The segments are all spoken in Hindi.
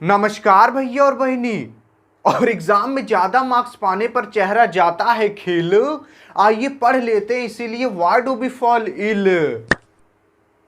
नमस्कार भैया और बहिनी। और एग्जाम में ज्यादा मार्क्स पाने पर चेहरा जाता है खिल। आइए पढ़ लेते हैं इसीलिए why do we fall ill.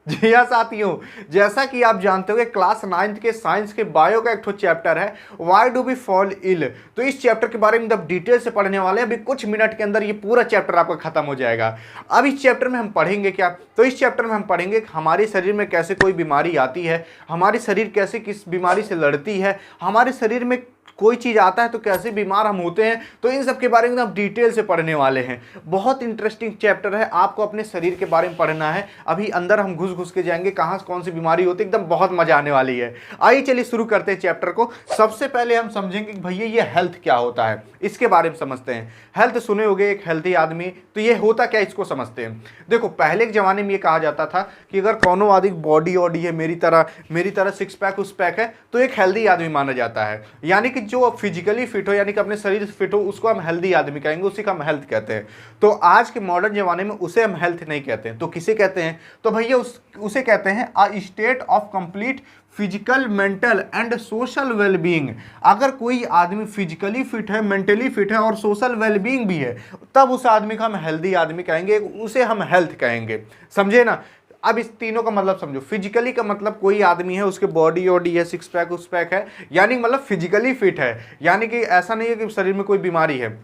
जी हाँ साथियों, जैसा कि आप जानते हो कि क्लास 9th के साइंस के बायो का एक तो चैप्टर है why do we fall ill. तो इस चैप्टर के बारे में एकदम डिटेल से पढ़ने वाले हैं। अभी कुछ मिनट के अंदर ये पूरा चैप्टर आपका खत्म हो जाएगा। अब इस चैप्टर में हम पढ़ेंगे क्या? तो इस चैप्टर में हम पढ़ेंगे कि हमारे शरीर में कैसे कोई बीमारी आती है, हमारे शरीर कैसे किस बीमारी से लड़ती है, हमारे शरीर में कोई चीज आता है तो कैसे बीमार हम होते हैं। तो इन सब के बारे में हम डिटेल से पढ़ने वाले हैं। बहुत इंटरेस्टिंग चैप्टर है, आपको अपने शरीर के बारे में पढ़ना है। अभी अंदर हम घुस घुस के जाएंगे कहाँ कौन सी बीमारी होती है, एकदम बहुत मजा आने वाली है। आइए चलिए शुरू करते हैं चैप्टर को। सबसे पहले हम समझेंगे कि भैया ये हेल्थ क्या होता है, इसके बारे में समझते हैं। हेल्थ सुने होगे, एक हेल्थी आदमी, तो ये होता क्या, इसको समझते हैं। देखो पहले के जमाने में ये कहा जाता था कि अगर कौनो आदमी बॉडी वॉडी है मेरी तरह सिक्स पैक उस पैक है तो एक हेल्दी आदमी माना जाता है। यानी कि जो फिजिकली फिट हो, यानी कि अपने शरीर से फिट हो, उसको हम हेल्दी आदमी कहेंगे, उसी का हम हेल्थ कहते हैं। तो आज के मॉडर्न जमाने में उसे हम हेल्थ नहीं कहते हैं, तो किसे कहते हैं? तो भैया उसे कहते हैं a state of complete physical, mental and social wellbeing. अगर कोई आदमी फिजिकली फिट है, मेंटली फिट है और सोशल वेलबींग भी है, तब उस आदमी को हम हेल्दी आदमी कहेंगे, उसे हम हेल्थ कहेंगे। समझे ना? अब इस तीनों का मतलब समझो। फिजिकली का मतलब कोई आदमी है, उसके बॉडी वॉडी है, सिक्स पैक उस पैक है, यानी मतलब फिजिकली फिट है, यानी कि ऐसा नहीं है कि शरीर में कोई बीमारी है।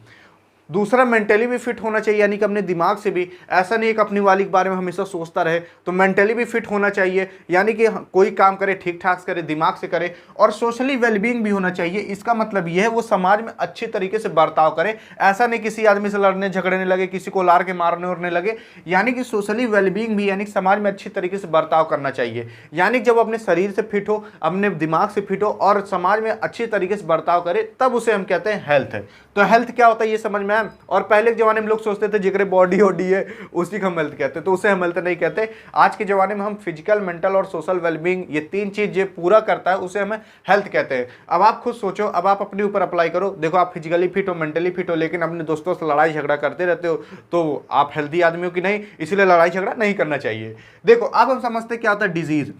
दूसरा, मेंटली भी फिट होना चाहिए, यानी कि अपने दिमाग से भी, ऐसा नहीं है कि अपनी वाली के बारे में हमेशा सोचता रहे, तो मेंटली भी फिट होना चाहिए, यानी कि कोई काम करे ठीक ठाक करे, दिमाग से करे। और सोशली वेलबींग भी होना चाहिए। इसका मतलब यह है वो समाज में अच्छे तरीके से बर्ताव करे, ऐसा नहीं किसी आदमी से लड़ने झगड़ने लगे, किसी को लार के मारने उड़ने लगे। यानी कि सोशली वेलबींग भी, यानी समाज में अच्छी तरीके से बर्ताव करना चाहिए। यानी जब अपने शरीर से फिट हो, अपने दिमाग से फिट हो और समाज में अच्छी तरीके से बर्ताव करे, तब उसे हम कहते हैं हेल्थ है। तो हेल्थ क्या होता है ये समझ में। और पहले के जमाने में लोग सोचते थे जिगरे बॉडी वॉडी है उसी को हम हेल्थ कहते हैं, तो उसे हम हेल्थ नहीं कहते। आज के जमाने में हम फिजिकल, मेंटल और सोशल वेलबींग, ये तीन चीज पूरा करता है, उसे हमें हेल्थ कहते हैं। अब आप खुद सोचो, अब आप अपने ऊपर अप्लाई करो। देखो आप फिजिकली फिट हो, मेंटली फिट हो, लेकिन अपने दोस्तों से लड़ाई झगड़ा करते रहते हो, तो आप हेल्थी आदमी हो कि नहीं? इसीलिए लड़ाई झगड़ा नहीं करना चाहिए। देखो अब हम समझते क्या होता है डिजीज।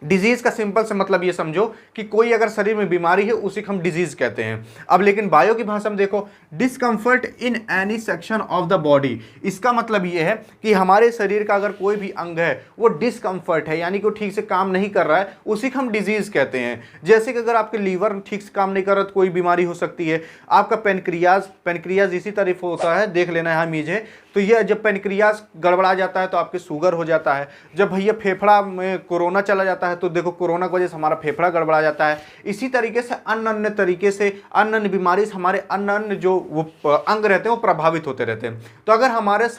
डिजीज का सिंपल से मतलब ये समझो कि कोई अगर शरीर में बीमारी है उसी को हम डिजीज कहते हैं। अब लेकिन बायो की भाषा में देखो, discomfort in any section of the body. इसका मतलब ये है कि हमारे शरीर का अगर कोई भी अंग है वो डिस्कंफर्ट है, यानी कि वो ठीक से काम नहीं कर रहा है, उसी को हम डिजीज कहते हैं। जैसे कि अगर आपके लीवर ठीक से काम नहीं कर रहा तो कोई बीमारी हो सकती है। आपका पेनक्रियाज इसी तरह होता है, देख लेना यहाँ मीज है। तो ये जब पेनक्रियाज गड़बड़ा जाता है तो आपके शुगर हो जाता है। जब भैया फेफड़ा में कोरोना चला जाता है तो देखो कोरोना की वजह से हमारा फेफड़ा गड़बड़ा जाता है। इसी तरीके से अन्य अन्य तरीके से, अन्य अन्य बीमारी से हमारे अन्य अन्य जो वो अंग रहते हैं वो प्रभावित होते रहते हैं। तो अगर हमारे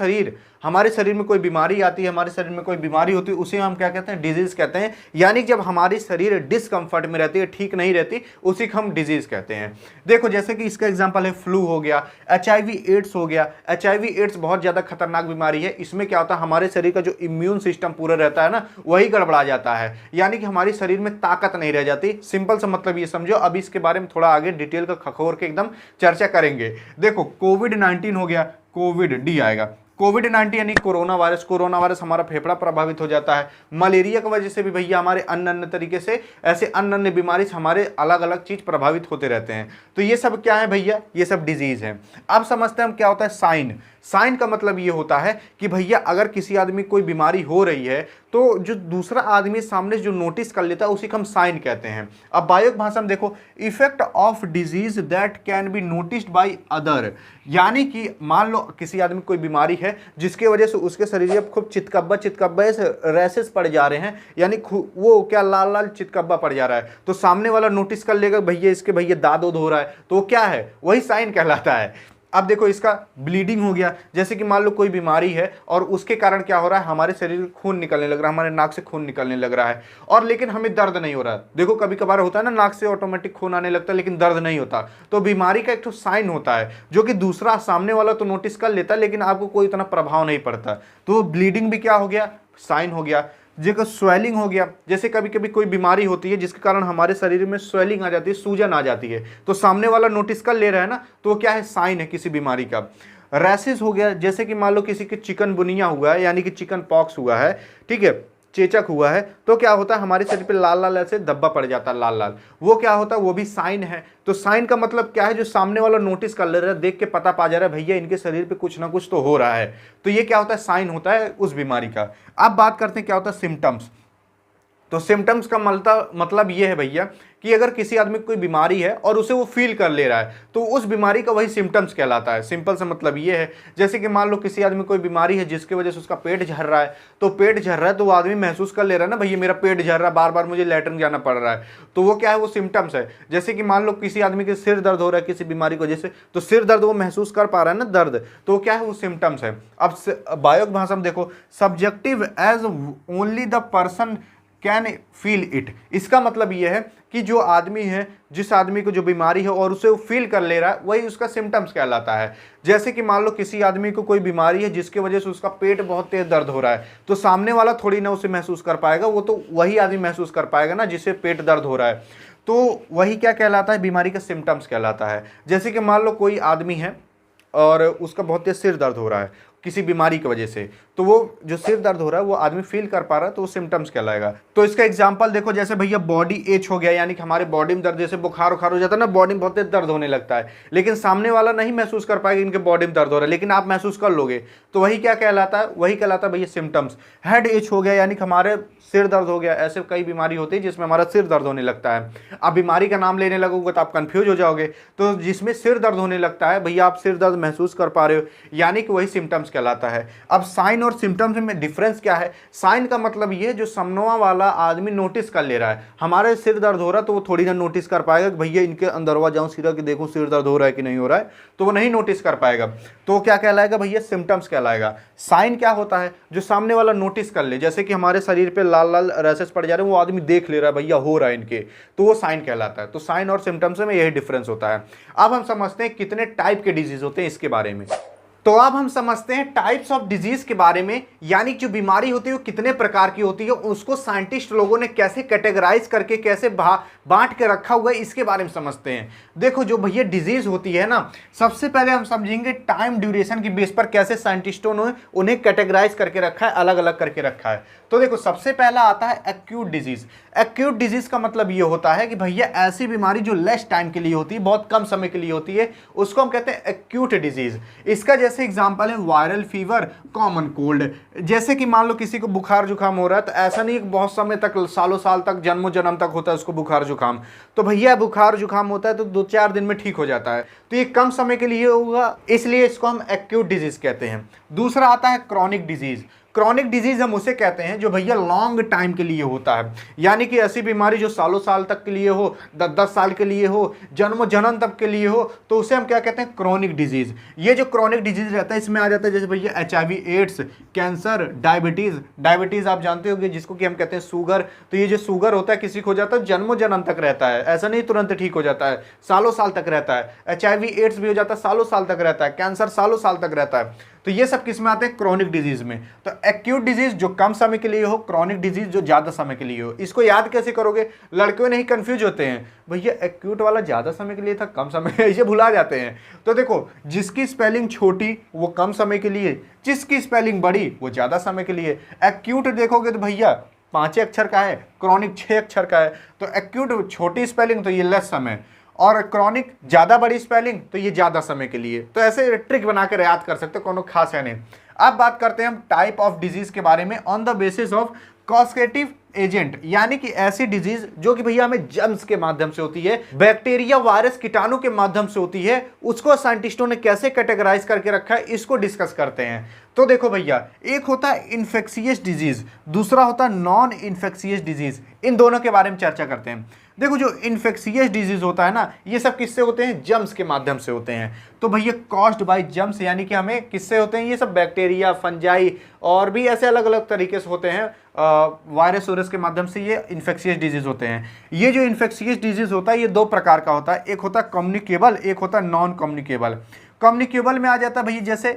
शरीर में कोई बीमारी आती है, हमारे शरीर में कोई बीमारी होती है, उसे हम क्या कहते हैं? डिजीज कहते हैं। यानी जब हमारी शरीर डिस्कंफर्ट में रहती है, ठीक नहीं रहती, उसी को हम डिजीज कहते हैं। देखो जैसे कि इसका एग्जांपल है फ्लू हो गया, HIV एड्स हो गया। HIV एड्स बहुत ज्यादा खतरनाक बीमारी है। इसमें क्या होता है, हमारे शरीर का जो इम्यून सिस्टम पूरा रहता है ना, वही गड़बड़ा जाता है, यानी कि हमारे शरीर में ताकत नहीं रह जाती। सिंपल सा मतलब ये समझो। अभी इसके बारे में थोड़ा आगे डिटेल का खखोर के एकदम चर्चा करेंगे। देखो कोविड-19 हो गया, कोविड डी आएगा, कोविड-19 यानी कोरोना वायरस हमारा फेफड़ा प्रभावित हो जाता है। मलेरिया की वजह से भी भैया हमारे अन्य अन्य तरीके से, ऐसे अन्य अन्य बीमारी से हमारे अलग अलग चीज प्रभावित होते रहते हैं। तो ये सब क्या है भैया? ये सब डिजीज है। अब समझते हैं हम क्या होता है साइन। साइन का मतलब ये होता है कि भैया अगर किसी आदमी कोई बीमारी हो रही है तो जो दूसरा आदमी सामने जो नोटिस कर लेता है उसी को हम साइन कहते हैं। अब बायो भाषा में देखो, effect of disease that can be noticed by other. यानी कि मान लो किसी आदमी को कोई बीमारी है जिसकी वजह से उसके शरीर में खूब चितकब्बा रैसेस पड़ जा रहे हैं, यानी वो क्या लाल लाल चितकब्बा पड़ जा रहा है, तो सामने वाला नोटिस कर लेगा भैया इसके भैया दाद हो रहा है, तो वो क्या है? वही साइन कहलाता है। अब देखो इसका ब्लीडिंग हो गया, जैसे कि मान लो कोई बीमारी है और उसके कारण क्या हो रहा है, हमारे शरीर में खून निकलने लग रहा है, हमारे नाक से खून निकलने लग रहा है, और लेकिन हमें दर्द नहीं हो रहा है। देखो कभी कभार होता है ना, नाक से ऑटोमेटिक खून आने लगता है लेकिन दर्द नहीं होता, तो बीमारी का एक तो साइन होता है जो कि दूसरा सामने वाला तो नोटिस कर लेता है लेकिन आपको कोई इतना प्रभाव नहीं पड़ता। तो ब्लीडिंग भी क्या हो गया? साइन हो गया। जैसे स्वेलिंग हो गया, जैसे कभी कभी कोई बीमारी होती है जिसके कारण हमारे शरीर में स्वेलिंग आ जाती है, सूजन आ जाती है, तो सामने वाला नोटिस कर ले रहा है ना, तो वो क्या है? साइन है किसी बीमारी का। रैसेस हो गया, जैसे कि मान लो किसी के चिकनगुनिया हुआ है, यानी कि चिकन पॉक्स हुआ है, ठीक है, चेचक हुआ है तो क्या होता है, हमारे शरीर पे लाल लाल ऐसे धब्बा पड़ जाता है, लाल लाल, वो क्या होता है, वो भी साइन है। तो साइन का मतलब क्या है, जो सामने वाला नोटिस कर ले रहा है, देख के पता पा जा रहा है भैया इनके शरीर पे कुछ ना कुछ तो हो रहा है, तो ये क्या होता है, साइन होता है उस बीमारी का। अब बात करते हैं क्या होता है सिम्टम्स। तो सिम्टम्स का मतलब ये है भैया कि अगर किसी आदमी को कोई बीमारी है और उसे वो फील कर ले रहा है तो उस बीमारी का वही सिम्टम्स कहलाता है। सिंपल सा मतलब ये है, जैसे कि मान लो किसी आदमी को कोई बीमारी है जिसकी वजह से उसका पेट झड़ रहा है, तो पेट झड़ रहा है तो वो आदमी महसूस कर ले रहा है ना, भैया मेरा पेट झड़ रहा है, बार बार मुझे लैट्रिन जाना पड़ रहा है, तो वो क्या है, वो सिम्टम्स है। जैसे कि मान लो किसी आदमी के सिर दर्द हो रहा है किसी बीमारी की वजह से, तो सिर दर्द वो महसूस कर पा रहा है ना, दर्द, तो क्या है, वो सिम्टम्स है। अब बायो भाषा में देखो, subjective as only the person can feel it, इसका मतलब ये है कि जो आदमी है, जिस आदमी को जो बीमारी है और उसे वो फील कर ले रहा है, वही उसका सिम्टम्स कहलाता है। जैसे कि मान लो किसी आदमी को कोई बीमारी है जिसकी वजह से उसका पेट बहुत तेज दर्द हो रहा है, तो सामने वाला थोड़ी ना उसे महसूस कर पाएगा, वो तो वही आदमी महसूस कर पाएगा ना जिसे पेट दर्द हो रहा है, तो वही क्या कहलाता है, बीमारी का सिम्टम्स कहलाता है। जैसे कि मान लो कोई आदमी है और उसका बहुत तेज सिर दर्द हो रहा है किसी बीमारी की वजह से, तो वो जो सिर दर्द हो रहा है वो आदमी फील कर पा रहा है, तो वो सिम्टम्स कहलाएगा। तो इसका एग्जांपल देखो, जैसे भैया बॉडी एच हो गया, यानी कि हमारे बॉडी में दर्द, जैसे बुखार उखार हो जाता है ना, बॉडी में बहुत तेज दर्द होने लगता है, लेकिन सामने वाला नहीं महसूस कर पाएगा इनके बॉडी में दर्द हो रहा है, लेकिन आप महसूस कर लोगे, तो वही क्या कहलाता है, वही कहलाता है भैया सिम्टम्स। हेड एच हो गया, यानी कि हमारे सिर दर्द हो गया, ऐसे कई बीमारी होती है जिसमें हमारा सिर दर्द होने लगता है। आप बीमारी का नाम लेने लगोगे तो आप कंफ्यूज हो जाओगे, तो जिसमें सिर दर्द होने लगता है भैया आप सिर दर्द महसूस कर पा रहे हो, यानी कि वही सिम्टम्स कहलाता है। अब साइन और सिम्टम्स में डिफरेंस क्या है, साइन का मतलब ये जो सामने वाला आदमी नोटिस कर ले रहा है, हमारे सिर दर्द हो रहा है तो वो थोड़ी ना नोटिस कर पाएगा कि भैया इनके अंदरवा जाऊं सीधा कि देखूं सिर दर्द हो रहा है कि नहीं हो रहा है, तो वो नहीं नोटिस कर पाएगा, तो क्या कहलाएगा भैया, सिम्टम्स कहलाएगा। साइन क्या होता है, जो सामने वाला नोटिस कर ले, जैसे कि हमारे शरीर पे लाल लाल रैसेस पड़ जा रहे हैं, वो आदमी देख ले रहा है भैया हो रहा है इनके, तो वो साइन कहलाता है। तो साइन और सिम्टम्स में यही डिफरेंस होता है। अब हम समझते हैं कितने टाइप के डिजीज होते हैं इसके बारे में। तो अब हम समझते हैं टाइप्स ऑफ डिजीज के बारे में, यानी जो बीमारी होती है वो कितने प्रकार की होती है, उसको साइंटिस्ट लोगों ने कैसे कैटेगराइज करके कैसे बांट के रखा हुआ है, इसके बारे में समझते हैं। देखो जो भैया डिजीज होती है ना, सबसे पहले हम समझेंगे टाइम ड्यूरेशन की बेस पर कैसे साइंटिस्टों ने उन्हें कैटेगराइज करके रखा है, अलग अलग करके रखा है। तो देखो सबसे पहला आता है एक्यूट डिजीज। एक्यूट डिजीज का मतलब ये होता है कि भैया ऐसी बीमारी जो लेस टाइम के लिए होती है, बहुत कम समय के लिए होती है, उसको हम कहते हैं एक्यूट डिजीज। इसका जैसे एग्जांपल है वायरल फीवर, कॉमन कोल्ड। जैसे कि मान लो किसी को बुखार जुकाम हो रहा है, तो ऐसा नहीं बहुत समय तक, सालों साल तक, जन्मों जन्म तक होता है उसको बुखार जुकाम, तो भैया बुखार जुकाम होता है तो 2-4 दिन में ठीक हो जाता है, तो ये कम समय के लिए होगा, इसलिए इसको हम एक्यूट डिजीज कहते हैं। दूसरा आता है क्रॉनिक डिजीज। क्रॉनिक डिजीज हम उसे कहते हैं जो भैया लॉन्ग टाइम के लिए होता है, यानी कि ऐसी बीमारी जो सालों साल तक के लिए हो, 10-10 साल के लिए हो, जन्मों जन्म तक के लिए हो, तो उसे हम क्या कहते हैं, क्रॉनिक डिजीज। ये जो क्रॉनिक डिजीज रहता है इसमें आ जाता है जैसे भैया HIV, AIDS, cancer, diabetes. Diabetes आप जानते होंगे जिसको कि हम कहते हैं शुगर, तो ये जो शुगर होता है किसी को हो जाता है जन्मों जन्म तक रहता है, ऐसा नहीं तुरंत ठीक हो जाता है, सालों साल तक रहता है। HIV, एड्स भी हो जाता है, सालों साल तक रहता है। कैंसर सालों साल तक रहता है। तो ये सब किस में आते हैं, क्रॉनिक डिजीज में। तो एक्यूट डिजीज जो कम समय के लिए हो, क्रॉनिक डिजीज जो ज्यादा समय के लिए हो। इसको याद कैसे करोगे, लड़के नहीं कंफ्यूज होते हैं, भैया एक्यूट वाला ज्यादा समय के लिए था, कम समय ये भुला जाते हैं। तो देखो जिसकी स्पेलिंग छोटी वो कम समय के लिए, जिसकी स्पेलिंग बड़ी वो ज्यादा समय के लिए। एक्यूट देखोगे तो भैया 5 अक्षर का है, क्रॉनिक 6 अक्षर का है। तो एक्यूट छोटी स्पेलिंग तो ये लेस समय, और क्रॉनिक ज्यादा बड़ी स्पेलिंग तो ये ज्यादा समय के लिए। तो ऐसे ट्रिक बनाकर याद कर सकते हो, कोनो खास है नहीं। अब बात करते हैं हम टाइप ऑफ डिजीज के बारे में on the basis of causative agent, यानी कि ऐसी डिजीज जो कि भैया हमें जर्म्स के माध्यम से होती है, बैक्टीरिया, वायरस, कीटाणु के माध्यम से होती है, उसको साइंटिस्टों ने कैसे कैटेगराइज करके रखा है इसको डिस्कस करते हैं। तो देखो भैया, एक होता है इन्फेक्शियस डिजीज, दूसरा होता है नॉन इन्फेक्शियस डिजीज। इन दोनों के बारे में चर्चा करते हैं। देखो जो इन्फेक्शियस डिजीज होता है ना, ये सब किससे होते हैं, जर्म्स के माध्यम से होते हैं। तो भैया कॉज्ड बाय जर्म्स, यानी कि हमें किससे होते हैं, ये सब बैक्टीरिया, फंजाई और भी ऐसे अलग अलग तरीके से होते हैं, वायरस वायरस के माध्यम से ये इन्फेक्शियस डिजीज होते हैं। ये जो इन्फेक्शियस डिजीज होता है ये 2 प्रकार का होता है, एक होता है कम्युनिकेबल, एक होता है नॉन कम्युनिकेबल। कम्युनिकेबल में आ जाता है भैया जैसे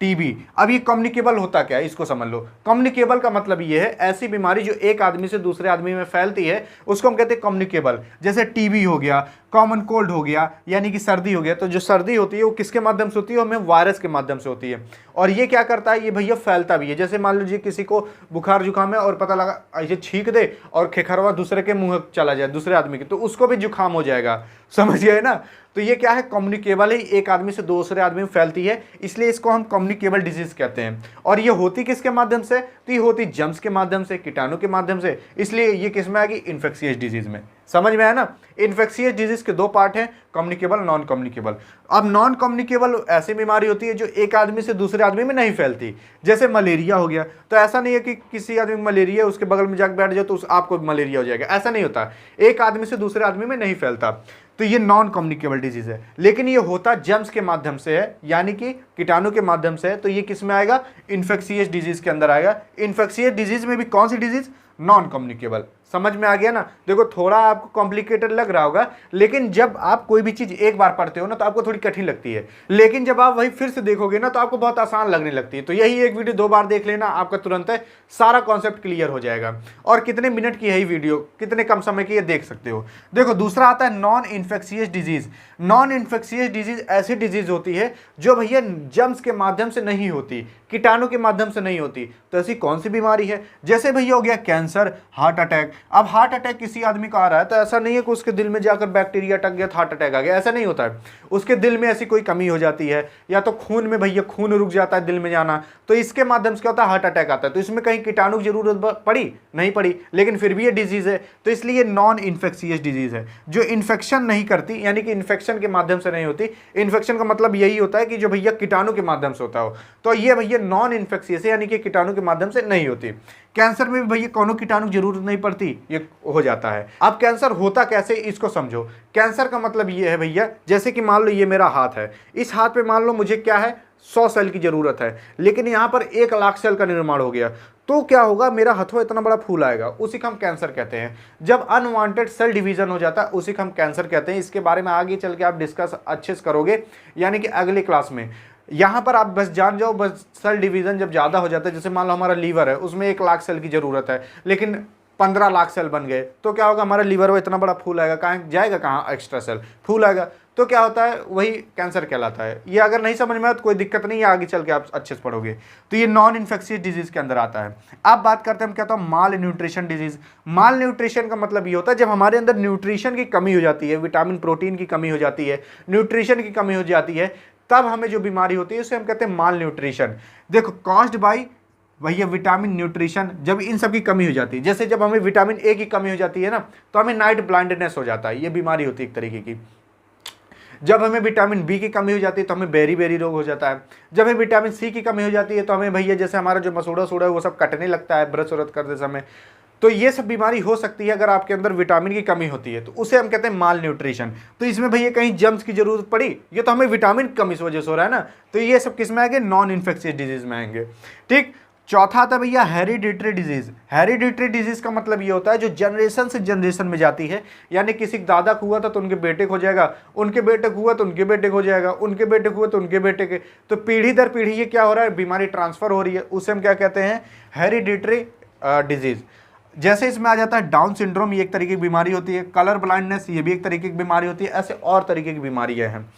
टीबी। अब ये कम्युनिकेबल होता क्या है इसको समझ लो। कम्युनिकेबल का मतलब ये है ऐसी बीमारी जो एक आदमी से दूसरे आदमी में फैलती है उसको हम कहते हैं कम्युनिकेबल। जैसे टीबी हो गया, कॉमन कोल्ड हो गया, यानी कि सर्दी हो गया। तो जो सर्दी होती है वो किसके माध्यम से होती है? हमें वायरस के माध्यम से होती है। और ये क्या करता है? ये भैया फैलता भी है। जैसे मान लीजिए किसी को बुखार जुकाम है और पता लगा ऐसे छींक दे और खेखरवा दूसरे के मुंह चला जाए, दूसरे आदमी के, तो उसको भी जुकाम हो जाएगा। समझ गए ना? तो ये क्या है? कम्युनिकेबल है, एक आदमी से दूसरे आदमी में फैलती है, इसलिए इसको हम कम्युनिकेबल डिजीज कहते हैं। और ये होती किसके माध्यम से? तो ये होती जर्म्स के माध्यम से, कीटाणु के माध्यम से, इसलिए ये किस में आएगी? इन्फेक्शियस डिजीज में। समझ में आया ना? इन्फेक्शियस डिजीज के दो पार्ट हैं, कम्युनिकेबल, नॉन कम्युनिकेबल। अब नॉन कम्युनिकेबल ऐसी बीमारी होती है जो एक आदमी से दूसरे आदमी में नहीं फैलती। जैसे मलेरिया हो गया, तो ऐसा नहीं है कि किसी आदमी में मलेरिया है उसके बगल में जाकर बैठ जाओ तो आपको मलेरिया हो जाएगा, ऐसा नहीं होता। एक आदमी से दूसरे आदमी में नहीं फैलता, तो ये नॉन कम्युनिकेबल डिजीज है। लेकिन ये होता जर्म्स के माध्यम से है, यानी कि कीटाणु के माध्यम से है, तो ये किस में आएगा? इन्फेक्शियस डिजीज के अंदर आएगा। इन्फेक्शियस डिजीज में भी कौन सी डिजीज? Non communicable. समझ में आ गया ना? देखो थोड़ा आपको कॉम्प्लिकेटेड लग रहा होगा, लेकिन जब आप कोई भी चीज एक बार पढ़ते हो ना तो आपको थोड़ी कठिन लगती है, लेकिन जब आप वही फिर से देखोगे ना तो आपको बहुत आसान लगने लगती है। तो यही एक वीडियो 2 बार देख लेना, आपका तुरंत सारा कॉन्सेप्ट क्लियर हो जाएगा। और कितने मिनट की है ये वीडियो, कितने कम समय की, ये देख सकते हो। देखो दूसरा आता है non infectious disease. Non infectious disease ऐसी डिजीज होती है जो भैया जर्म्स के माध्यम से नहीं होती, कीटाणु के माध्यम से नहीं होती। तो ऐसी कौन सी बीमारी है? जैसे भैया हो गया कैंसर, हार्ट अटैक। अब हार्ट अटैक किसी आदमी का आ रहा है तो ऐसा नहीं है कि उसके दिल में जाकर बैक्टीरिया अटक गया तो हार्ट अटैक आ गया, ऐसा नहीं होता है। उसके दिल में ऐसी कोई कमी हो जाती है, या तो खून में भैया खून रुक जाता है दिल में जाना, तो इसके माध्यम से क्या होता है? हार्ट अटैक आता है। तो इसमें कहीं कीटाणु की जरूरत पड़ी? नहीं पड़ी, लेकिन फिर भी ये डिजीज है, तो इसलिए नॉन इन्फेक्शियस डिजीज है, जो इन्फेक्शन नहीं करती, यानी कि इन्फेक्शन के माध्यम से नहीं होती। इन्फेक्शन का मतलब यही होता है कि जो भैया कीटाणु के माध्यम से होता हो, तो ये भैया नॉन इन्फेक्शियस है, यानी कि कीटाणु के माध्यम से नहीं होती। कैंसर में भी भैया कोनो कीटाणु की जरूरत नहीं पड़ती, ये हो जाता है। अब कैंसर होता कैसे इसको समझो। कैंसर का मतलब ये है भैया, जैसे कि मान लो ये मेरा हाथ है, इस हाथ पे मान लो मुझे क्या है? 100 सेल की जरूरत है, लेकिन यहाँ पर 1 लाख सेल का निर्माण हो गया, तो क्या होगा? मेरा हथवा इतना बड़ा फूल आएगा, उसी को हम कैंसर कहते हैं। जब अनवांटेड सेल डिवीजन हो जाता है उसी को हम कैंसर कहते हैं। इसके बारे में आगे चल के आप डिस्कस अच्छे से करोगे, यानी कि अगले क्लास में। यहाँ पर आप बस जान जाओ, बस सेल डिवीजन जब ज़्यादा हो जाता है, जैसे मान लो हमारा लीवर है, उसमें 1 लाख सेल की ज़रूरत है, लेकिन 15 लाख सेल बन गए, तो क्या होगा? हमारा लीवर वो इतना बड़ा फूल आएगा, कहाँ जाएगा? कहाँ एक्स्ट्रा सेल फूल आएगा, तो क्या होता है? वही कैंसर कहलाता है। ये अगर नहीं समझ में आया तो कोई दिक्कत नहीं है, आगे चल के आप अच्छे से पढ़ोगे। तो ये नॉन इन्फेक्शियस डिजीज के अंदर आता है। अब बात करते हैं हम, कहता हूँ माल न्यूट्रिशन डिजीज। माल न्यूट्रिशन का मतलब ये होता है जब हमारे अंदर न्यूट्रिशन की कमी हो जाती है, विटामिन प्रोटीन की कमी हो जाती है, न्यूट्रिशन की कमी हो जाती है, तब हमें जो बीमारी होती है उसे हम कहते हैं माल न्यूट्रिशन। देखो कॉज्ड बाय भैया विटामिन न्यूट्रिशन, जब इन सब की कमी हो जाती है, जैसे जब हमें विटामिन ए की कमी हो जाती है ना तो हमें नाइट ब्लाइंडनेस हो जाता है, ये बीमारी होती है एक तरीके की। जब हमें विटामिन बी की कमी हो जाती है तो हमें बेरी बेरी रोग हो जाता है। जब हमें विटामिन सी की कमी हो जाती है तो हमें भैया जैसे हमारा जो मसूड़ा सूड़ा है वो सब कटने लगता है ब्रश व्रश करते समय। तो ये सब बीमारी हो सकती है अगर आपके अंदर विटामिन की कमी होती है, तो उसे हम कहते हैं माल न्यूट्रिशन। तो इसमें भैया कहीं जर्म्स की जरूरत पड़ी, ये तो हमें विटामिन की कमी इस वजह से हो रहा है ना, तो ये सब किस में आएंगे? नॉन इन्फेक्शियस डिजीज में आएंगे। ठीक। चौथा आता है भैया हेरिडिटरी डिजीज। हेरिडिटरी डिजीज का मतलब ये होता है जो जनरेशन से जनरेशन में जाती है, यानी किसी दादा को हुआ था तो उनके बेटे को हो जाएगा, उनके बेटे को हुआ तो उनके बेटे को हो जाएगा, उनके बेटे को हुआ तो उनके बेटे के, तो पीढ़ी दर पीढ़ी ये क्या हो रहा है? बीमारी ट्रांसफर हो रही है, उसे हम क्या कहते हैं? Hereditary disease. जैसे इसमें आ जाता है डाउन सिंड्रोम, ये एक तरीके की बीमारी होती है, कलर ब्लाइंडनेस ये भी एक तरीके की बीमारी होती है, ऐसे और तरीके की बीमारियां हैं।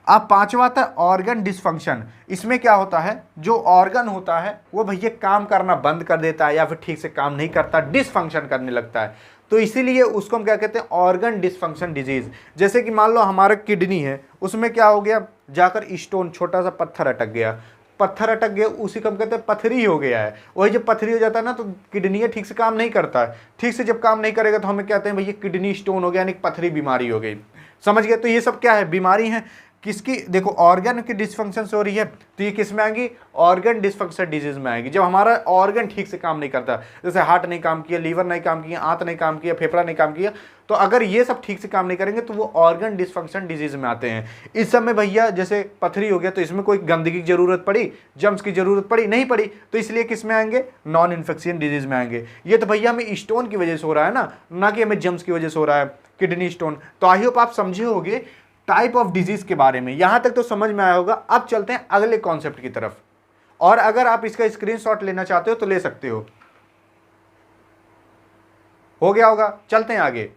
अब पांचवा आता है ऑर्गन डिसफंक्शन। इसमें क्या होता है? जो ऑर्गन होता है वो भैया काम करना बंद कर देता है या फिर ठीक से काम नहीं करता, डिसफंक्शन करने लगता है, तो इसीलिए उसको हम क्या कहते हैं? Organ dysfunction disease. जैसे कि मान लो हमारा किडनी है, उसमें क्या हो गया? जाकर स्टोन, छोटा सा पत्थर अटक गया, पत्थर अटक गया, उसी को हम कहते हैं पथरी हो गया है। वही जब पथरी हो जाता है ना तो किडनी ठीक से काम नहीं करता है, ठीक से जब काम नहीं करेगा तो हमें कहते हैं भैया किडनी स्टोन हो गया, यानी पथरी बीमारी हो गई। समझ गए? तो ये सब क्या है? बीमारी है किसकी? देखो ऑर्गन की डिसफंक्शन से हो रही है, तो ये किस में आएंगी? ऑर्गन डिसफंक्शन डिजीज में आएगी। जब हमारा ऑर्गन ठीक से काम नहीं करता, जैसे हार्ट नहीं काम किया, लीवर नहीं काम किया, आंत नहीं काम किया, फेफड़ा नहीं काम किया, तो अगर ये सब ठीक से काम नहीं करेंगे तो वो ऑर्गन डिसफंक्शन डिजीज में आते हैं। इस समय भैया जैसे पथरी हो गया तो इसमें कोई गंदगी की जरूरत पड़ी, जर्म्स की जरूरत पड़ी? नहीं पड़ी, तो इसलिए किस में आएंगे? नॉन इन्फेक्शियस डिजीज में आएंगे। ये तो भैया हमें स्टोन की वजह से हो रहा है ना कि हमें जर्म्स की वजह से हो रहा है, किडनी स्टोन। तो आई होप आप समझे होंगे टाइप ऑफ डिजीज के बारे में, यहां तक तो समझ में आया होगा। अब चलते हैं अगले कॉन्सेप्ट की तरफ। और अगर आप इसका स्क्रीनशॉट लेना चाहते हो तो ले सकते हो गया होगा। चलते हैं आगे।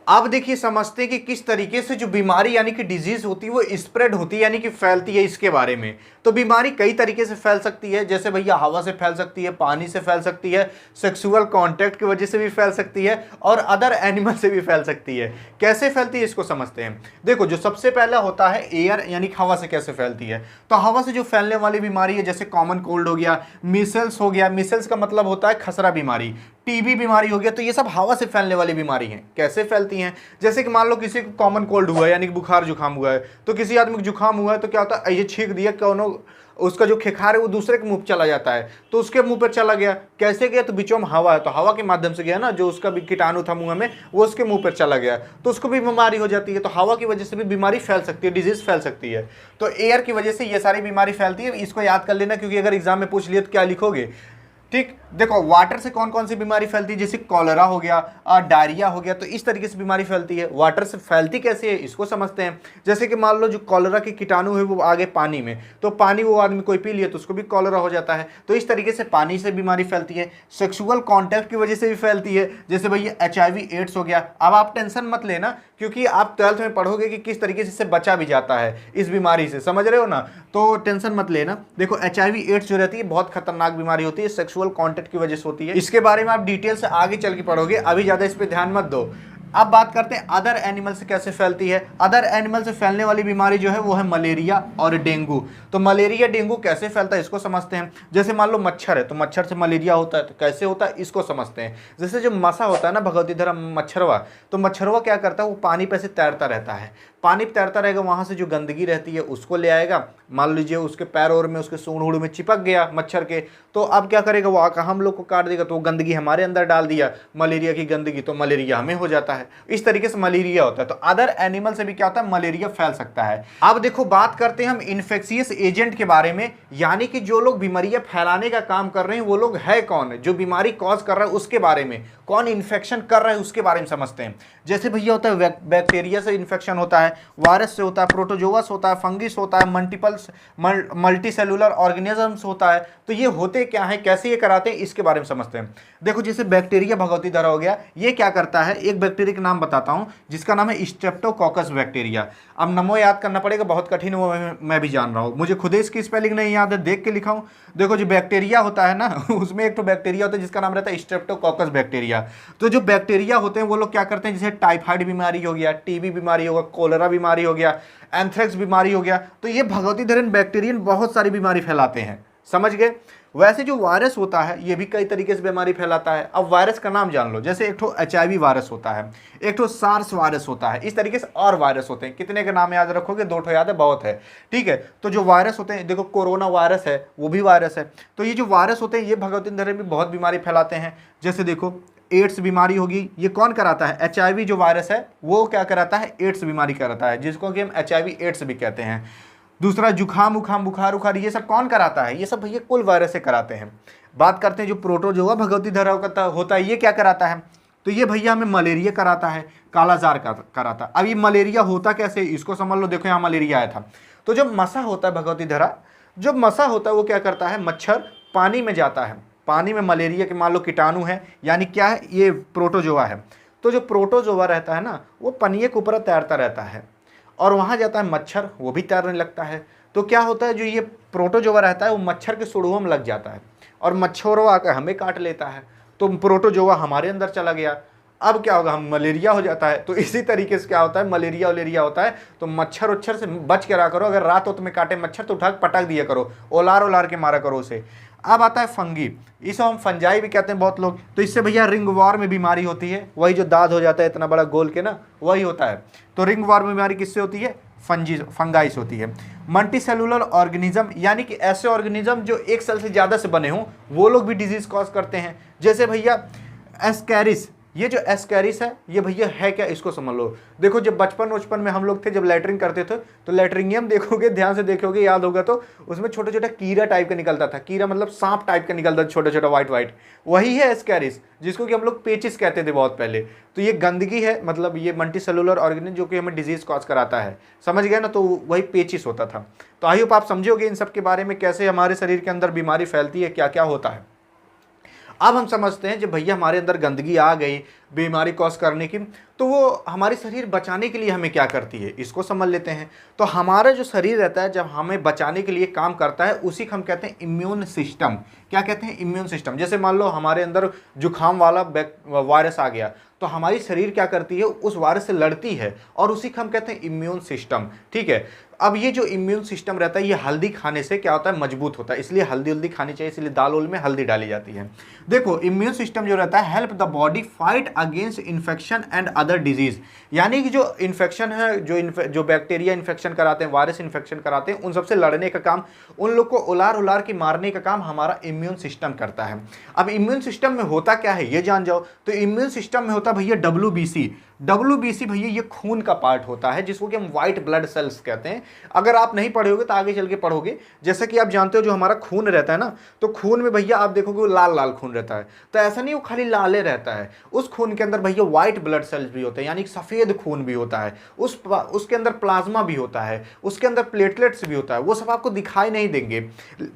अब देखिए समझते हैं कि किस तरीके से जो बीमारी यानी कि डिजीज होती है वो स्प्रेड होती है यानी कि फैलती है इसके बारे में। तो बीमारी कई तरीके से फैल सकती है, जैसे भैया हवा से फैल सकती है, पानी से फैल सकती है, सेक्सुअल कांटेक्ट की वजह से भी फैल सकती है और अदर एनिमल से भी फैल सकती है। कैसे फैलती है इसको समझते हैं। देखो जो सबसे पहला होता है एयर यानी कि हवा से कैसे फैलती है। तो हवा से जो फैलने वाली बीमारी है जैसे कॉमन कोल्ड हो गया, मीसल्स हो गया, मीसल्स का मतलब होता है खसरा बीमारी, टीबी बीमारी हो गया, तो ये सब हवा से फैलने वाली बीमारी हैं। कैसे फैलती हैं, जैसे कि मान लो किसी को कॉमन कोल्ड हुआ है यानी कि बुखार जुकाम हुआ है, तो किसी आदमी को जुकाम हुआ है तो क्या होता है, ये छींक दिया कौनो, उसका जो खेखार है वो दूसरे के मुंह पे चला जाता है, तो उसके मुंह पर चला गया। कैसे गया, तो बीचों में हवा है तो हवा के माध्यम से गया ना, जो उसका भी कीटाणु था मुंह में वो उसके मुंह पर चला गया तो उसको भी बीमारी हो जाती है। तो हवा की वजह से भी बीमारी फैल सकती है, डिजीज फैल सकती है। तो एयर की वजह से ये सारी बीमारी फैलती है, इसको याद कर लेना क्योंकि अगर एग्जाम में पूछ लिया तो क्या लिखोगे। ठीक, देखो वाटर से कौन कौन सी बीमारी फैलती है, जैसे कॉलरा हो गया, डायरिया हो गया, तो इस तरीके से बीमारी फैलती है। वाटर से फैलती कैसे है इसको समझते हैं। जैसे कि मान लो जो कॉलरा के कीटाणु है वो आगे पानी में, तो पानी वो आदमी कोई पी लिया तो उसको भी कॉलरा हो जाता है। तो इस तरीके से पानी से बीमारी फैलती है। सेक्सुअल कॉन्टैक्ट की वजह से भी फैलती है, जैसे भैया HIV एड्स हो गया। अब आप टेंशन मत लेना क्योंकि आप 12th में पढ़ोगे कि किस तरीके से इससे बचा भी जाता है इस बीमारी से, समझ रहे हो ना, तो टेंशन मत लेना। देखो HIV एड्स जो रहती है बहुत खतरनाक बीमारी होती है, सेक्सुअल कॉन्टैक्ट की वजह से होती है। इसके बारे में आप डिटेल से आगे चल के पढ़ोगे, अभी ज्यादा इस पे ध्यान मत दो। अब बात करते हैं अदर एनिमल से कैसे फैलती है। अदर एनिमल से फैलने वाली बीमारी जो है वो है मलेरिया और डेंगू। तो मलेरिया डेंगू कैसे फैलता है इसको समझते हैं। जैसे मान लो मच्छर है तो मच्छर से मलेरिया होता है, तो कैसे होता है इसको समझते हैं। जैसे जो मसा होता है ना भगवती धर्म मच्छरवा, तो मच्छरवा क्या करता है, वो पानी पे से तैरता रहता है, पानी तैरता रहेगा, वहां से जो गंदगी रहती है उसको ले आएगा। मान लीजिए उसके पैर और में उसके सूंड में चिपक गया मच्छर के, तो अब क्या करेगा, वो आकर हम लोग को काट देगा, तो वो गंदगी हमारे अंदर डाल दिया, मलेरिया की गंदगी, तो मलेरिया हमें हो जाता है। इस तरीके से मलेरिया होता है। तो अदर एनिमल से भी क्या होता है, मलेरिया फैल सकता है। अब देखो बात करते हैं हम इन्फेक्शियस एजेंट के बारे में, यानी कि जो लोग बीमारियां फैलाने का काम कर रहे हैं वो लोग है कौन, जो बीमारी कॉज कर रहा है उसके बारे में, कौन इन्फेक्शन कर रहा है उसके बारे में समझते हैं। जैसे भैया होता है बैक्टीरिया से इन्फेक्शन होता है, वायरस से होता है, प्रोटोजोअस होता है, फंगिस होता है, मल्टी सेलुलर ऑर्गेनिजम्स होता है। तो ये होते क्या है, कैसे ये कराते हैं इसके बारे में समझते हैं। देखो जैसे बैक्टीरिया भगवती धरा हो गया, ये क्या करता है, एक बैक्टीरिया का नाम बताता हूं जिसका नाम है स्ट्रेप्टोकोकस बैक्टीरिया। अब नमो याद करना पड़ेगा, बहुत कठिन वो मैं भी जान रहा हूँ, मुझे खुद इसकी स्पेलिंग नहीं याद है, देख के लिखा हूँ। देखो जो बैक्टीरिया होता है ना उसमें एक तो बैक्टीरिया होता है जिसका नाम रहता है स्ट्रेप्टोकोकस बैक्टीरिया। तो जो बैक्टीरिया होते हैं वो लोग क्या करते हैं, जैसे टाइफाइड बीमारी हो गया, टीबी बीमारी हो गया, कोलेरा बीमारी हो गया, एंथ्रेक्स बीमारी हो गया, तो ये भगवती धरन बैक्टीरियन बहुत सारी बीमारी फैलाते हैं, समझ गए। वैसे जो वायरस होता है ये भी कई तरीके से बीमारी फैलाता है। अब वायरस का नाम जान लो, जैसे एक तो HIV वायरस होता है, एक तो सार्स वायरस होता है, इस तरीके से और वायरस होते हैं। कितने के नाम याद रखोगे, 2 याद है बहुत है, ठीक है। तो जो वायरस होते हैं, देखो कोरोना वायरस है वो भी वायरस है। तो ये जो वायरस होते हैं ये भगवती धरन में बहुत बीमारी फैलाते हैं। जैसे देखो एड्स बीमारी होगी, ये कौन कराता है, HIV जो वायरस है वो क्या कराता है, एड्स बीमारी कराता है, जिसको कि हम HIV एड्स भी कहते हैं। दूसरा जुखाम उखाम बुखार उखार ये सब कौन कराता है, ये सब भैया कुल वायरस से कराते हैं। बात करते हैं जो प्रोटोजोआ भगवती धरा होता है, ये क्या कराता है, तो ये भैया हमें मलेरिया कराता है, कालाजार कराता है। अब ये मलेरिया होता कैसे इसको समझ लो। देखो यहाँ मलेरिया आया था, तो जब मसा होता है भगवती धरा, जब मसा होता है वो क्या करता है, मच्छर पानी में जाता है, पानी में मलेरिया के मान लो कीटाणु है, यानी क्या है, ये प्रोटोजोआ है। तो जो प्रोटोजोआ रहता है ना वो पनिये के ऊपर तैरता रहता है और वहाँ जाता है मच्छर, वो भी तैरने लगता है। तो क्या होता है, जो ये प्रोटोजोआ रहता है वो मच्छर के सुड़ुओं में लग जाता है और मच्छरों आकर हमें काट लेता है, तो प्रोटोजोआ हमारे अंदर चला गया। अब क्या होगा, हम मलेरिया हो जाता है। तो इसी तरीके से क्या होता है, मलेरिया वलेरिया होता है। तो मच्छर उच्छर से बच के रहा करो, अगर रात हो तो में काटे मच्छर तो उठा पटक दिया करो, ओलार के मारा करो उसे। अब आता है फंगी, इसे हम फंजाई भी कहते हैं बहुत लोग। तो इससे भैया रिंगवॉर्म में बीमारी होती है, वही जो दाद हो जाता है इतना बड़ा गोल के ना, वही होता है। तो रिंगवॉर्म बीमारी किससे होती है, फंगाई से होती है। मल्टी सेलुलर ऑर्गेनिज्म, यानी कि ऐसे ऑर्गेनिज्म जो एक सेल से ज़्यादा से बने हों, वो लोग भी डिजीज कॉज करते हैं। जैसे भैया एस्कैरिस, ये जो एस्कैरिस है ये भैया है क्या, इसको समझ लो। देखो जब बचपन में हम लोग थे, जब लैटरिन करते थे तो लैटरिंगियम देखोगे, ध्यान से देखोगे, याद होगा तो उसमें छोटा छोटा कीड़ा टाइप का निकलता था। कीड़ा मतलब सांप टाइप का निकलता था, छोटा छोटा व्हाइट व्हाइट, वही है एस्कैरिस, जिसको कि हम लोग पेचिस कहते थे बहुत पहले। तो ये गंदगी है, मतलब ये मल्टी सेलुलर ऑर्गेनिज्म जो कि हमें डिजीज कॉज कराता है, समझ गए ना। तो वही पेचिस होता था। तो आई होप आप समझोगे इन सब के बारे में, कैसे हमारे शरीर के अंदर बीमारी फैलती है, क्या क्या होता है। अब हम समझते हैं जब भैया हमारे अंदर गंदगी आ गई बीमारी कॉज करने की, तो वो हमारे शरीर बचाने के लिए हमें क्या करती है, इसको समझ लेते हैं। तो हमारा जो शरीर रहता है जब हमें बचाने के लिए काम करता है, उसी को हम कहते हैं इम्यून सिस्टम। क्या कहते हैं, इम्यून सिस्टम। जैसे मान लो हमारे अंदर जुकाम वाला वायरस आ गया, तो हमारी शरीर क्या करती है, उस वायरस से लड़ती है, और उसी को हम कहते हैं इम्यून सिस्टम। ठीक है। अब ये जो इम्यून सिस्टम रहता है, ये हल्दी खाने से क्या होता है, मजबूत होता है। इसलिए हल्दी खानी चाहिए, इसलिए दाल उल में हल्दी डाली जाती है। देखो इम्यून सिस्टम जो रहता है, help the body fight against infection and other disease. यानी कि जो इन्फेक्शन है, जो बैक्टीरिया इन्फेक्शन कराते हैं, वायरस इन्फेक्शन कराते हैं, उन सबसे लड़ने का काम, उन लोग को उलार के मारने का काम हमारा इम्यून सिस्टम करता है। अब इम्यून सिस्टम में होता क्या है ये जान जाओ। तो इम्यून सिस्टम में होता भैया WBC भैया ये खून का पार्ट होता है, जिसको कि हम व्हाइट ब्लड सेल्स कहते हैं। अगर आप नहीं पढ़े होगे तो आगे चल के पढ़ोगे। जैसे कि आप जानते हो जो हमारा खून रहता है ना, तो खून में भैया आप देखोगे वो लाल लाल खून रहता है। तो ऐसा नहीं वो खाली लाले रहता है, उस खून के अंदर भैया व्हाइट ब्लड सेल्स भी होते हैं, यानी सफेद खून भी होता है। उसके अंदर प्लाज्मा भी होता है, उसके अंदर प्लेटलेट्स भी होता है। वो सब आपको दिखाई नहीं देंगे,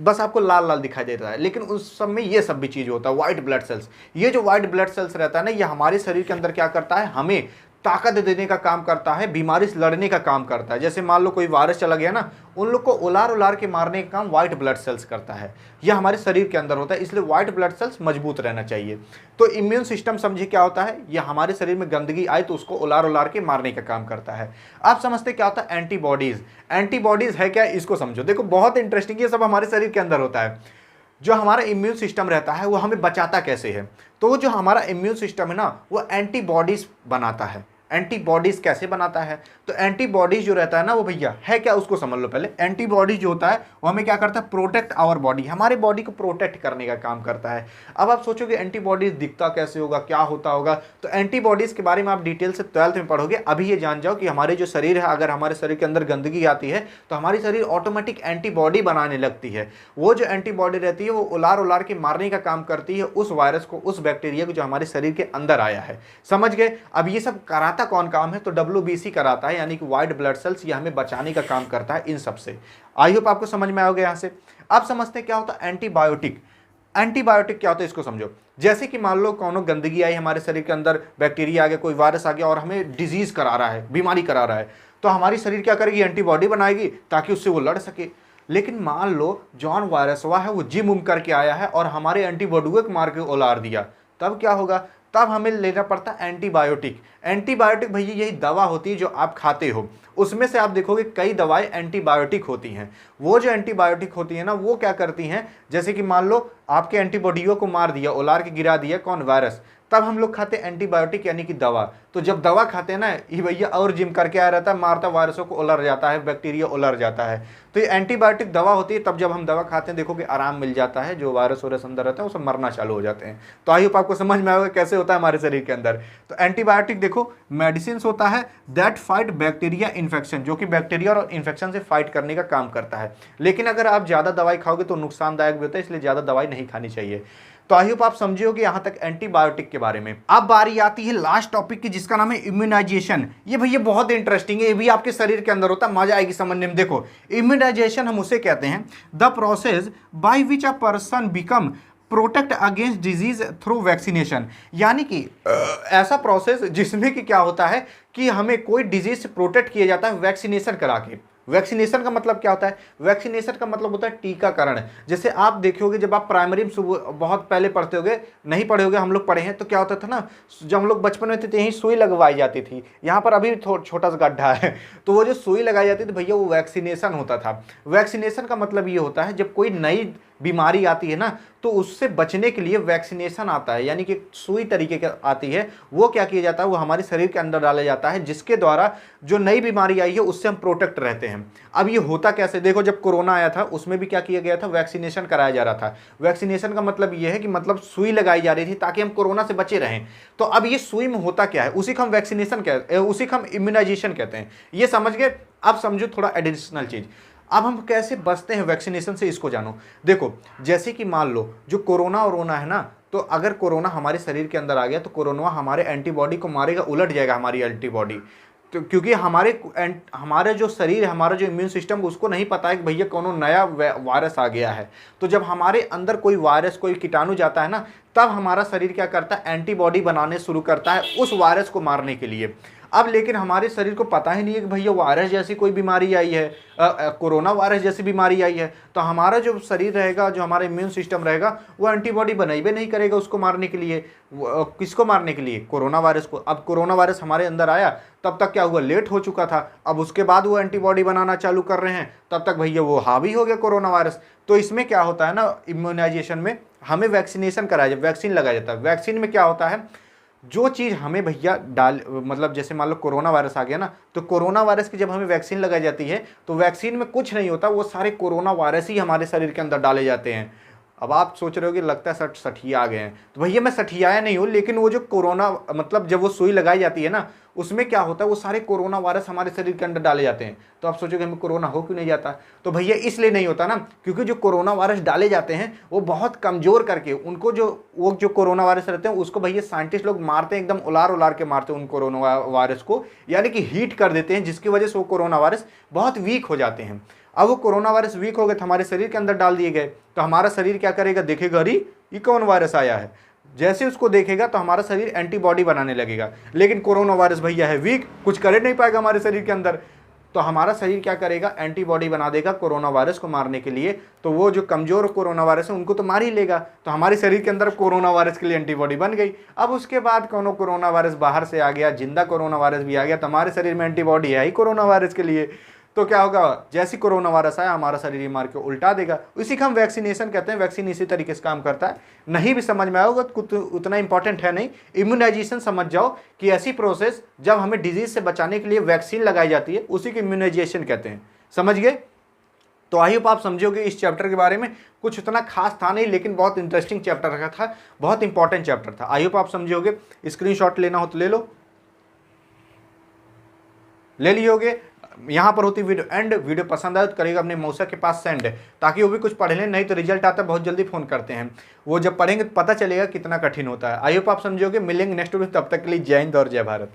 बस आपको लाल लाल दिखाई देता है, लेकिन उस सब में ये सब भी चीज होता है, व्हाइट ब्लड सेल्स। ये जो व्हाइट ब्लड सेल्स रहता है ना, ये हमारे शरीर के अंदर क्या करता है, हमें ताकत देने का काम करता है, बीमारी से लड़ने का काम करता है। जैसे मान लो कोई वायरस चला गया ना, उन लोग को उलार के मारने का काम व्हाइट ब्लड सेल्स करता है। यह हमारे शरीर के अंदर होता है, इसलिए व्हाइट ब्लड सेल्स मजबूत रहना चाहिए। तो इम्यून सिस्टम समझिए क्या होता है, यह हमारे शरीर में गंदगी आए तो उसको उलार के मारने का काम करता है। आप समझते क्या होता है एंटीबॉडीज। एंटीबॉडीज है क्या, इसको समझो। देखो बहुत इंटरेस्टिंग, ये सब हमारे शरीर के अंदर होता है। जो हमारा इम्यून सिस्टम रहता है वो हमें बचाता कैसे है, तो जो हमारा इम्यून सिस्टम है ना, वो एंटीबॉडीज बनाता है। एंटीबॉडीज कैसे बनाता है, तो एंटीबॉडीज जो रहता है ना वो भैया है क्या, उसको समझ लो पहले। एंटीबॉडीज जो होता है वो हमें क्या करता है, प्रोटेक्ट आवर बॉडी, हमारे बॉडी को प्रोटेक्ट करने का काम करता है। अब आप सोचोगे एंटीबॉडीज दिखता कैसे होगा, क्या होता होगा। तो एंटीबॉडीज के बारे में आप डिटेल से 12th में पढ़ोगे। अभी ये जान जाओ कि हमारे जो शरीर है, अगर हमारे शरीर के अंदर गंदगी आती है तो हमारी शरीर ऑटोमेटिक एंटीबॉडी बनाने लगती है। वो जो एंटीबॉडी रहती है वो उलार के मारने का काम करती है उस वायरस को, उस बैक्टीरिया को जो हमारे शरीर के अंदर आया है। समझ गए। अब ये सब कराता कौन काम है, तो WBC कराता है, यानी कि व्हाइट ब्लड सेल्स। ये हमें बचाने का काम करता है इन सब से। आई होप आपको समझ में आओगे। यहां से आप समझते हैं क्या होता है एंटीबायोटिक। एंटीबायोटिक क्या होता है इसको समझो। जैसे कि मान लो कौनो गंदगी आई हमारे शरीर के अंदर, बैक्टीरिया आ गया, कोई वायरस आ गया और हमें डिजीज करा रहा है, बीमारी करा रहा है, तो हमारी शरीर क्या करेगी, एंटीबॉडी बनाएगी ताकि उससे वो लड़ सके। लेकिन मान लो जॉन वायरस हुआ है, वो जिम करके आया है और हमारे एंटीबॉडी को मार के उलार दिया, तब क्या होगा, तब हमें लेना पड़ता है एंटीबायोटिक। एंटीबायोटिक भैया यही दवा होती है जो आप खाते हो, उसमें से आप देखोगे कई दवाएं एंटीबायोटिक होती हैं। वो जो एंटीबायोटिक होती है ना, वो क्या करती हैं, जैसे कि मान लो आपके एंटीबॉडियों को मार दिया, उलार के गिरा दिया कौन, वायरस, तब हम लोग खाते एंटीबायोटिक यानी कि दवा। तो जब दवा खाते हैं ना, ये भैया और जिम करके आया रहता है, मारता वायरसों को, उलर जाता है, बैक्टीरिया उलर जाता है। तो ये एंटीबायोटिक दवा होती है। तब जब हम दवा खाते हैं देखोगे आराम मिल जाता है, जो वायरस वायरस अंदर रहते हैं वो सब मरना चालू हो जाते हैं। तो आई होप आपको समझ में आएगा कैसे होता है हमारे शरीर के अंदर। तो एंटीबायोटिक देखो मेडिसिन होता है दैट फाइट बैक्टीरिया इन्फेक्शन, जो कि बैक्टीरिया और इन्फेक्शन से फाइट करने का काम करता है। लेकिन अगर आप ज़्यादा दवाई खाओगे तो नुकसानदायक भी होता है, इसलिए ज़्यादा दवाई नहीं खानी चाहिए। तो आई होप आप समझे हो कि यहां तक एंटीबायोटिक के बारे में। अब बारी आती है लास्ट टॉपिक की, जिसका नाम है इम्यूनाइजेशन। ये भैया बहुत इंटरेस्टिंग है, ये भी आपके शरीर के अंदर होता है, मजा आएगी समझने में। देखो इम्यूनाइजेशन हम उसे कहते हैं the process by which a person become protect against disease through vaccination. यानी कि ऐसा प्रोसेस जिसमें कि क्या होता है कि हमें कोई डिजीज से प्रोटेक्ट किया जाता है वैक्सीनेशन करा के। वैक्सीनेशन का मतलब क्या होता है, वैक्सीनेशन का मतलब होता है टीकाकरण। जैसे आप देखोगे जब आप प्राइमरी में बहुत पहले पढ़ते होगे, नहीं पढ़े होगे, हम लोग पढ़े हैं, तो क्या होता था ना, जब हम लोग बचपन में थे तो यहीं सुई लगवाई जाती थी, यहाँ पर अभी छोटा सा गड्ढा है, तो वो जो सुई लगाई जाती थी भैया वो वैक्सीनेशन होता था। वैक्सीनेशन का मतलब ये होता है जब कोई नई बीमारी आती है ना, तो उससे बचने के लिए वैक्सीनेशन आता है, यानी कि सुई तरीके की आती है, वो क्या किया जाता है, वो हमारे शरीर के अंदर डाला जाता है, जिसके द्वारा जो नई बीमारी आई है उससे हम प्रोटेक्ट रहते हैं। अब ये होता कैसे, देखो जब कोरोना आया था उसमें भी क्या किया गया था, वैक्सीनेशन कराया जा रहा था। वैक्सीनेशन का मतलब ये है कि मतलब सुई लगाई जा रही थी ताकि हम कोरोना से बचे रहें। तो अब ये सुई में होता क्या है, उसी को हम वैक्सीनेशन कहते हैं, उसी को हम इम्यूनाइजेशन कहते हैं। ये समझ गए। अब समझो थोड़ा एडिशनल चीज, अब हम कैसे बचते हैं वैक्सीनेशन से, इसको जानो। देखो जैसे कि मान लो जो कोरोना वरोना है ना, तो अगर कोरोना हमारे शरीर के अंदर आ गया तो कोरोना हमारे एंटीबॉडी को मारेगा, उलट जाएगा हमारी एंटीबॉडी। तो क्योंकि हमारे जो शरीर है, हमारा जो इम्यून सिस्टम, उसको नहीं पता है कि भैया कोनो नया वायरस आ गया है। तो जब हमारे अंदर कोई वायरस, कोई कीटाणु जाता है ना, तब हमारा शरीर क्या करता है, एंटीबॉडी बनाने शुरू करता है उस वायरस को मारने के लिए। अब लेकिन हमारे शरीर को पता ही नहीं है कि भैया वायरस जैसी कोई बीमारी आई है, कोरोना वायरस जैसी बीमारी आई है। तो हमारा जो शरीर रहेगा, जो हमारा इम्यून सिस्टम रहेगा, वो एंटीबॉडी बनाई नहीं करेगा उसको मारने के लिए। किसको मारने के लिए, कोरोना वायरस को। अब कोरोना वायरस हमारे अंदर आया, तब तक क्या हुआ, लेट हो चुका था। अब उसके बाद वो एंटीबॉडी बनाना चालू कर रहे हैं, तब तक भैया वो हावी हो गया कोरोना वायरस। तो इसमें क्या होता है ना, इम्यूनाइजेशन में हमें वैक्सीनेशन कराया जाता है, वैक्सीन लगाया जाता है। वैक्सीन में क्या होता है, जो चीज़ हमें भैया मतलब जैसे मान लो कोरोना वायरस आ गया ना, तो कोरोना वायरस की जब हमें वैक्सीन लगाई जाती है तो वैक्सीन में कुछ नहीं होता, वो सारे कोरोना वायरस ही हमारे शरीर के अंदर डाले जाते हैं। अब आप सोच रहे हो कि लगता है सठिया आ गए हैं, तो भैया मैं सठियाया नहीं हूँ, लेकिन वो जो कोरोना मतलब जब वो सुई लगाई जाती है ना, उसमें क्या होता है, वो सारे कोरोना वायरस हमारे शरीर के अंदर डाले जाते हैं। तो आप सोचोगे हमें कोरोना हो क्यों नहीं जाता, तो भैया इसलिए नहीं होता ना, क्योंकि जो कोरोना वायरस डाले जाते हैं वो बहुत कमजोर करके उनको, वो जो कोरोना वायरस रहते हैं उसको भैया साइंटिस्ट लोग मारते हैं, एकदम उलार उलार के मारते हैं उन कोरोना वायरस को, यानी कि हीट कर देते हैं, जिसकी वजह से वो कोरोना वायरस बहुत वीक हो जाते हैं। अब वो कोरोना वायरस वीक हो गए तो हमारे शरीर के अंदर डाल दिए गए, तो हमारा शरीर क्या करेगा, देखेगा अरे ये कौन वायरस आया है, जैसे उसको देखेगा तो हमारा शरीर एंटीबॉडी बनाने लगेगा। लेकिन कोरोना वायरस भैया है वीक, कुछ कर नहीं पाएगा हमारे शरीर के अंदर, तो हमारा शरीर क्या करेगा, एंटीबॉडी बना देगा कोरोना वायरस को मारने के लिए। तो वो जो कमजोर कोरोना वायरस है उनको तो मार ही लेगा, तो हमारे शरीर के अंदर कोरोना वायरस के लिए एंटीबॉडी बन गई। अब उसके बाद कोनो कोरोना वायरस बाहर से आ गया, जिंदा कोरोना वायरस भी आ गया, तो हमारे शरीर में एंटीबॉडी है ही कोरोना वायरस के लिए। तो क्या होगा, जैसी कोरोना वायरस आया हमारा शरीर मार के उल्टा देगा। इसी का हम वैक्सीनेशन कहते हैं। वैक्सीन इसी तरीके से काम करता है। नहीं भी समझ में आएगा तो उतना इंपॉर्टेंट है नहीं, इम्यूनाइजेशन समझ जाओ कि ऐसी प्रोसेस जब हमें डिजीज से बचाने के लिए वैक्सीन लगाई जाती है, उसी को इम्यूनाइजेशन कहते हैं। समझ गए। तो आई होप आप समझोगे इस चैप्टर के बारे में। कुछ उतना खास था नहीं, लेकिन बहुत इंटरेस्टिंग चैप्टर का था, बहुत इंपॉर्टेंट चैप्टर था। आई होप आप समझोगे। स्क्रीनशॉट लेना हो तो ले लो, ले लियोगे। यहाँ पर होती वीडियो एंड। वीडियो पसंद आए तो करेगा अपने मौसा के पास सेंड, ताकि वो भी कुछ पढ़ लें। नहीं तो रिजल्ट आता है बहुत जल्दी फ़ोन करते हैं, वो जब पढ़ेंगे तो पता चलेगा कितना कठिन होता है। आई होप आप समझोगे। मिलेंगे नेक्स्ट वीडियो, तब तक के लिए जय हिंद और जय भारत।